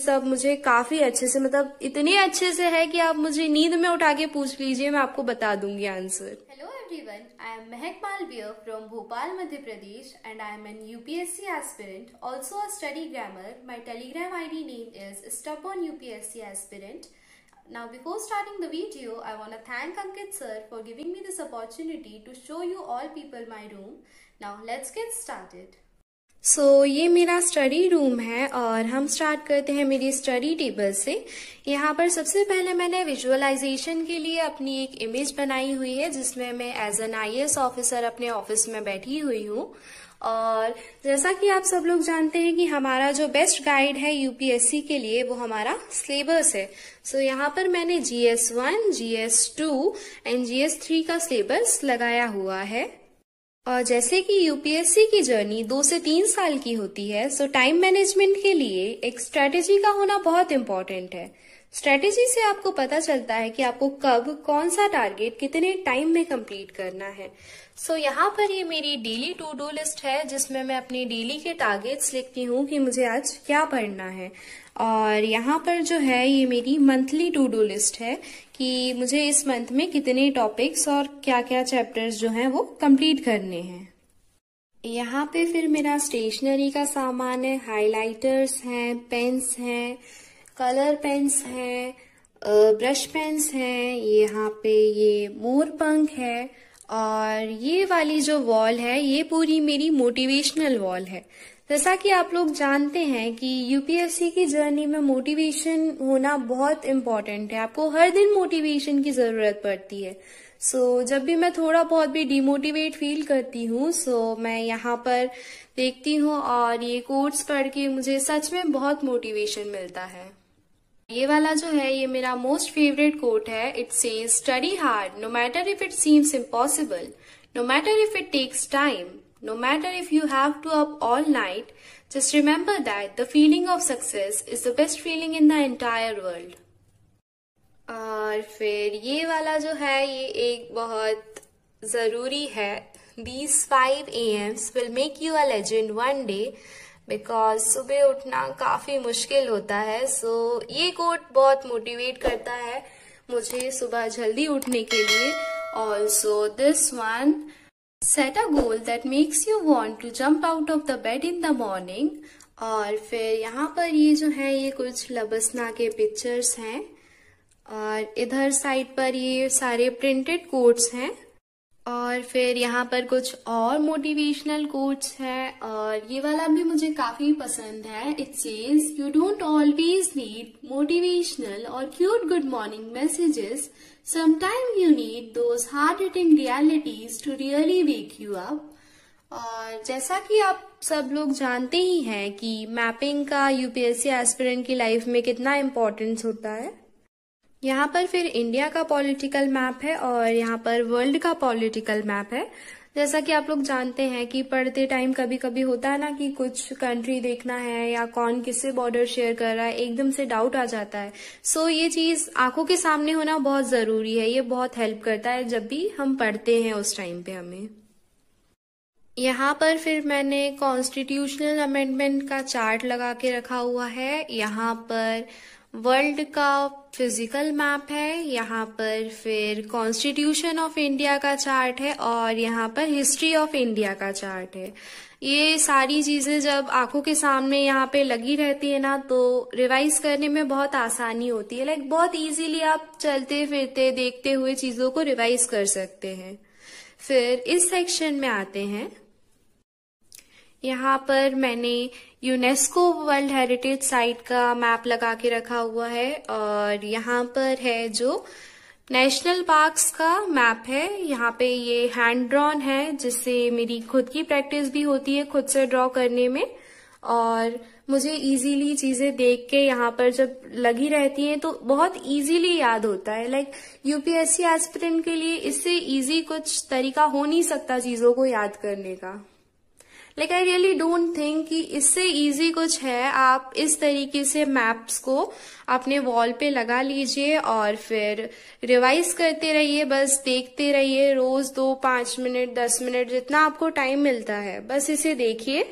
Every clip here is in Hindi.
सब मुझे काफी अच्छे से, मतलब इतने अच्छे से है कि आप मुझे नींद में उठा के पूछ लीजिए, मैं आपको बता दूंगी answer. Hello everyone, I am Mehak Malviya from Bhopal, Madhya Pradesh and I am an UPSC aspirant, also a study grammar. My Telegram ID name is Stubborn UPSC Aspirant. Now before starting the video, I want to thank Ankit sir for giving me this opportunity to show you all people my room. Now let's get started. ये मेरा स्टडी रूम है और हम स्टार्ट करते हैं मेरी स्टडी टेबल से। यहाँ पर सबसे पहले मैंने विजुअलाइजेशन के लिए अपनी एक इमेज बनाई हुई है जिसमें मैं एज एन IAS ऑफिसर अपने ऑफिस में बैठी हुई हूँ। और जैसा कि आप सब लोग जानते हैं कि हमारा जो बेस्ट गाइड है UPSC के लिए वो हमारा सिलेबस है। यहाँ पर मैंने GS1, GS2 एंड GS3 का सिलेबस लगाया हुआ है। और जैसे कि UPSC की जर्नी 2 से 3 साल की होती है, टाइम मैनेजमेंट के लिए एक स्ट्रेटेजी का होना बहुत इम्पोर्टेंट है। स्ट्रेटेजी से आपको पता चलता है कि आपको कब कौन सा टारगेट कितने टाइम में कंप्लीट करना है। यहाँ पर ये मेरी डेली टू डू लिस्ट है जिसमें मैं अपनी डेली के टारगेट्स लिखती हूँ कि मुझे आज क्या पढ़ना है। और यहाँ पर जो है ये मेरी मंथली टू डू लिस्ट है कि मुझे इस मंथ में कितने टॉपिक्स और क्या क्या चैप्टर्स जो हैं वो कंप्लीट करने हैं। यहाँ पे फिर मेरा स्टेशनरी का सामान है, हाइलाइटर्स हैं, पेन्स हैं, कलर पेन्स हैं, ब्रश पेन्स हैं, यहाँ पे ये मोर पंख है और ये वाली जो वॉल है ये पूरी मेरी मोटिवेशनल वॉल है। जैसा कि आप लोग जानते हैं कि UPSC की जर्नी में मोटिवेशन होना बहुत इम्पोर्टेंट है। आपको हर दिन मोटिवेशन की जरूरत पड़ती है। जब भी मैं थोड़ा बहुत भी डिमोटिवेट फील करती हूँ मैं यहाँ पर देखती हूँ और ये कोट्स पढ़ के मुझे सच में बहुत मोटिवेशन मिलता है। ये वाला जो है ये मेरा मोस्ट फेवरेट कोट है। It says study hard no matter if it seems impossible, no matter if it takes time, no matter if you have to up all night, just remember that the feeling of success is the best feeling in the entire world. और फिर ये वाला जो है ये एक बहुत जरूरी है। These 5 AMs will make you a legend one day because सुबह उठना काफी मुश्किल होता है। ये कोट बहुत मोटिवेट करता है मुझे सुबह जल्दी उठने के लिए। Also this one, set a goal that makes you want to jump out of the bed in the morning। और फिर यहाँ पर ये जो है ये कुछ लबसना के पिक्चर्स हैं और इधर साइड पर ये सारे प्रिंटेड कोट्स हैं और फिर यहाँ पर कुछ और मोटिवेशनल कोट्स हैं और ये वाला भी मुझे काफी पसंद है। It says you don't always need motivational और cute good morning messages, sometimes you need those hard-hitting realities to really wake you up। और जैसा कि आप सब लोग जानते ही हैं कि मैपिंग का UPSC एस्पिरेंट की लाइफ में कितना इम्पोर्टेंस होता है। यहाँ पर फिर इंडिया का पॉलिटिकल मैप है और यहाँ पर वर्ल्ड का पॉलिटिकल मैप है। जैसा कि आप लोग जानते हैं कि पढ़ते टाइम कभी कभी होता है ना कि कुछ कंट्री देखना है या कौन किससे बॉर्डर शेयर कर रहा है, एकदम से डाउट आ जाता है। ये चीज आंखों के सामने होना बहुत जरूरी है। ये बहुत हेल्प करता है जब भी हम पढ़ते हैं उस टाइम पे हमें। यहाँ पर फिर मैंने कॉन्स्टिट्यूशनल अमेंडमेंट का चार्ट लगा के रखा हुआ है। यहाँ पर वर्ल्ड का फिजिकल मैप है, यहाँ पर फिर कॉन्स्टिट्यूशन ऑफ इंडिया का चार्ट है और यहाँ पर हिस्ट्री ऑफ इंडिया का चार्ट है। ये सारी चीजें जब आंखों के सामने यहाँ पे लगी रहती है ना तो रिवाइज करने में बहुत आसानी होती है। बहुत इजीली आप चलते फिरते देखते हुए चीजों को रिवाइज कर सकते हैं। फिर इस सेक्शन में आते हैं। यहाँ पर मैंने यूनेस्को वर्ल्ड हेरिटेज साइट का मैप लगा के रखा हुआ है और यहाँ पर है जो नेशनल पार्क्स का मैप है। यहाँ पे ये हैंड ड्रॉन है जिससे मेरी खुद की प्रैक्टिस भी होती है खुद से ड्रॉ करने में और मुझे इजीली चीजें देख के यहाँ पर जब लगी रहती हैं तो बहुत इजीली याद होता है। UPSC एस्पिरेंट के लिए इससे इजी कुछ तरीका हो नहीं सकता चीजों को याद करने का। आई रियली डोंट थिंक कि इससे इजी कुछ है। आप इस तरीके से मैप्स को अपने वॉल पे लगा लीजिए और फिर रिवाइज करते रहिए, बस देखते रहिए रोज 2, 5 मिनट, 10 मिनट जितना आपको टाइम मिलता है बस इसे देखिए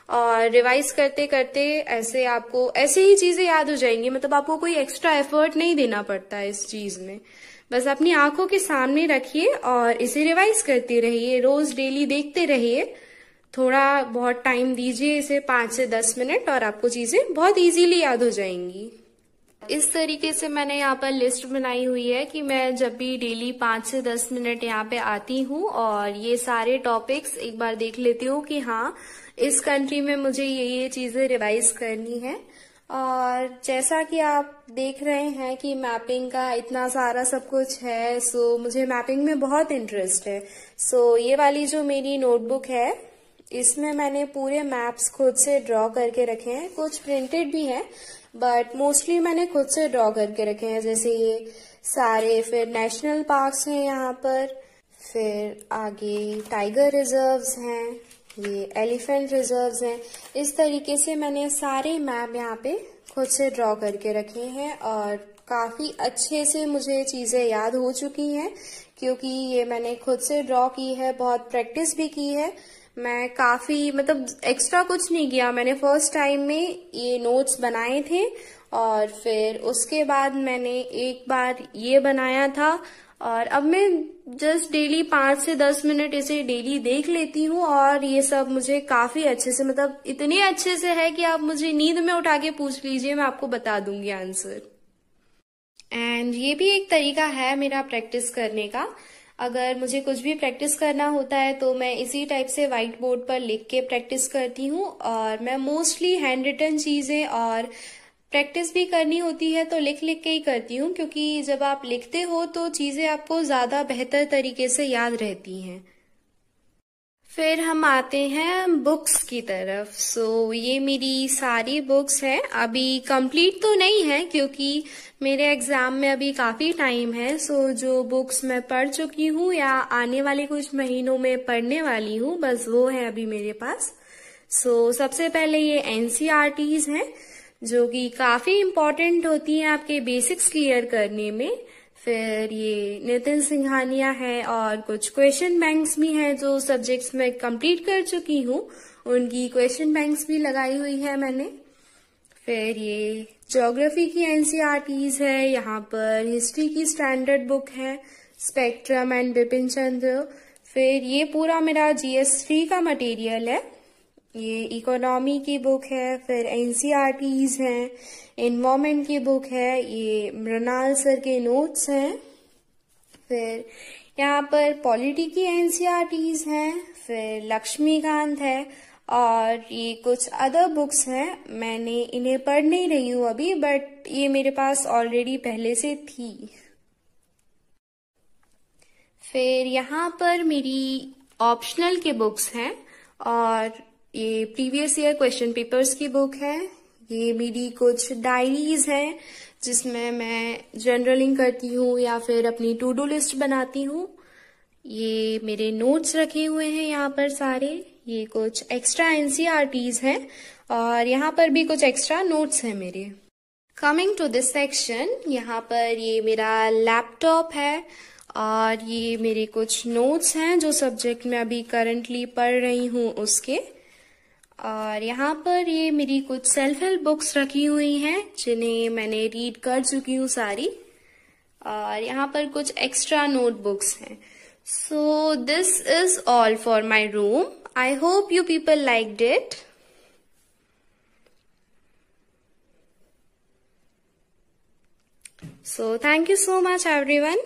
और रिवाइज करते करते ऐसे आपको ऐसे ही चीजें याद हो जाएंगी, मतलब आपको कोई एक्स्ट्रा एफर्ट नहीं देना पड़ता है इस चीज में। बस अपनी आंखों के सामने रखिए और इसे रिवाइज करते रहिए, रोज डेली देखते रहिए, थोड़ा बहुत टाइम दीजिए इसे 5 से 10 मिनट और आपको चीजें बहुत इजीली याद हो जाएंगी। इस तरीके से मैंने यहाँ पर लिस्ट बनाई हुई है कि मैं जब भी डेली 5 से 10 मिनट यहाँ पे आती हूँ और ये सारे टॉपिक्स एक बार देख लेती हूँ कि हाँ इस कंट्री में मुझे ये चीजें रिवाइज करनी है। और जैसा कि आप देख रहे हैं कि मैपिंग का इतना सारा सब कुछ है, सो मुझे मैपिंग में बहुत इंटरेस्ट है। सो ये वाली जो मेरी नोटबुक है इसमें मैंने पूरे मैप्स खुद से ड्रॉ करके रखे हैं, कुछ प्रिंटेड भी है बट मोस्टली मैंने खुद से ड्रॉ करके रखे हैं। जैसे ये सारे, फिर नेशनल पार्क्स हैं यहाँ पर, फिर आगे टाइगर रिजर्व्स हैं, ये एलिफेंट रिजर्व्स हैं। इस तरीके से मैंने सारे मैप यहाँ पे खुद से ड्रॉ करके रखे हैं और काफी अच्छे से मुझे चीजें याद हो चुकी हैं क्योंकि ये मैंने खुद से ड्रॉ की है, बहुत प्रैक्टिस भी की है। मैं काफी मतलब एक्स्ट्रा कुछ नहीं किया, मैंने फर्स्ट टाइम में ये नोट्स बनाए थे और फिर उसके बाद मैंने एक बार ये बनाया था और अब मैं जस्ट डेली 5 से 10 मिनट इसे डेली देख लेती हूँ और ये सब मुझे काफी अच्छे से, मतलब इतने अच्छे से है कि आप मुझे नींद में उठा के पूछ लीजिए, मैं आपको बता दूंगी आंसर। एंड ये भी एक तरीका है मेरा प्रैक्टिस करने का। अगर मुझे कुछ भी प्रैक्टिस करना होता है तो मैं इसी टाइप से व्हाइट बोर्ड पर लिख के प्रैक्टिस करती हूँ और मैं मोस्टली हैंड रिटन चीजें और प्रैक्टिस भी करनी होती है तो लिख लिख के ही करती हूँ क्योंकि जब आप लिखते हो तो चीजें आपको ज्यादा बेहतर तरीके से याद रहती हैं। फिर हम आते हैं बुक्स की तरफ। सो ये मेरी सारी बुक्स हैं, अभी कंप्लीट तो नहीं है क्योंकि मेरे एग्जाम में अभी काफी टाइम है। सो जो बुक्स मैं पढ़ चुकी हूँ या आने वाले कुछ महीनों में पढ़ने वाली हूँ बस वो है अभी मेरे पास। सो सबसे पहले ये एनसीईआरटीज हैं जो कि काफी इम्पोर्टेंट होती हैं आपके बेसिक्स क्लियर करने में। फिर ये नितिन सिंघानिया है और कुछ क्वेश्चन बैंक्स भी हैं जो सब्जेक्ट्स में कंप्लीट कर चुकी हूँ, उनकी क्वेश्चन बैंक्स भी लगाई हुई है मैंने। फिर ये ज्योग्राफी की एनसीईआरटीज है, यहाँ पर हिस्ट्री की स्टैंडर्ड बुक है, स्पेक्ट्रम एंड बिपिन चंद्र। फिर ये पूरा मेरा GS3 का मटेरियल है, ये इकोनॉमी की बुक है। फिर एनसीईआरटीज हैं, एनवायरमेंट की बुक है, ये मृणाल सर के नोट्स हैं। फिर यहाँ पर पॉलिटी की एनसीईआरटीज हैं, फिर लक्ष्मीकांत है और ये कुछ अदर बुक्स हैं। मैंने इन्हें पढ़ नहीं रही हूँ अभी बट ये मेरे पास ऑलरेडी पहले से थी। फिर यहाँ पर मेरी ऑप्शनल के बुक्स हैं और ये प्रीवियस ईयर क्वेश्चन पेपर्स की बुक है। ये मेरी कुछ डायरीज हैं जिसमें मैं जर्नलिंग करती हूँ या फिर अपनी टू डू लिस्ट बनाती हूँ। ये मेरे नोट्स रखे हुए हैं यहाँ पर सारे। ये कुछ एक्स्ट्रा एनसीईआरटीज हैं और यहाँ पर भी कुछ एक्स्ट्रा नोट्स हैं मेरे। कमिंग टू दिस सेक्शन, यहाँ पर ये मेरा लैपटॉप है और ये मेरे कुछ नोट्स हैं जो सब्जेक्ट में अभी करंटली पढ़ रही हूँ उसके। और यहाँ पर ये मेरी कुछ सेल्फ हेल्प बुक्स रखी हुई हैं जिन्हें मैंने रीड कर चुकी हूँ सारी। और यहाँ पर कुछ एक्स्ट्रा नोट बुक्स हैं। So this is all for my room. I hope you people liked it. So thank you so much everyone.